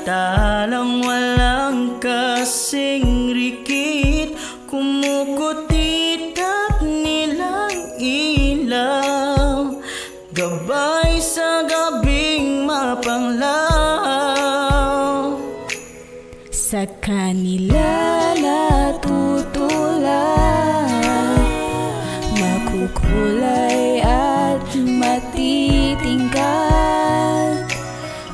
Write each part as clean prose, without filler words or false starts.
Talang walang kasing rikit, kumukutit at nilang ilaw, gabay sa gabing mapanglaw. Sa kanila natutulan, makukulay at matitingkad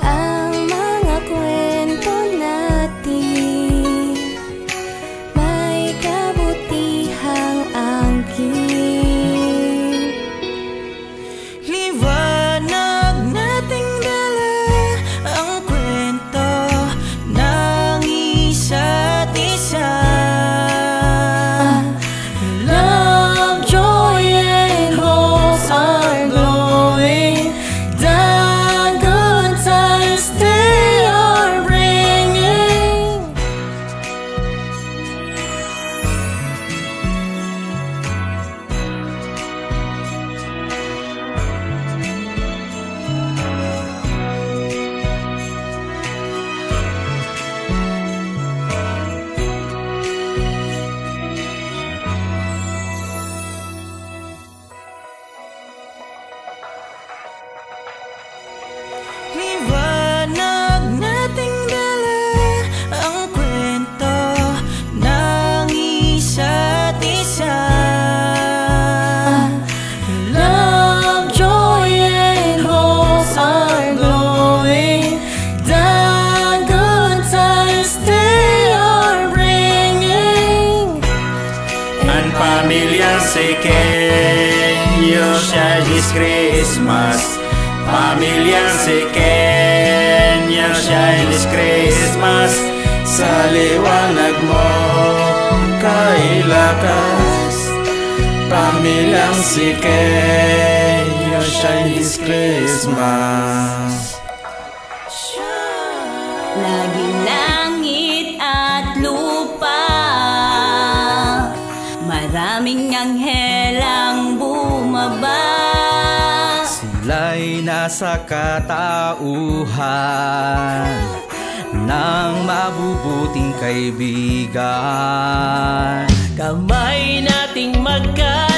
ang mga kwento natin, may kabutihang angkin. Liwanag nating dala ang kwento ng isa't isa. Love, joy, and hopes are glowing. The good times they are bringing. Liwanag nating dala ang kwento ng isa't isa. Love, joy, and hopes are glowing. The good times they are bringing. Ang pamilyang Sequeño share this Christmas. Pamilyang Sequeño share this Christmas. Sa liwanag mo kay lakas. Pamilyang Sequeño share this Christmas. Laging langit at lupa, maraming anghel ang bumaba. Sila'y nasa katauhan ng mabubuting kaibigan. Kamay nating magka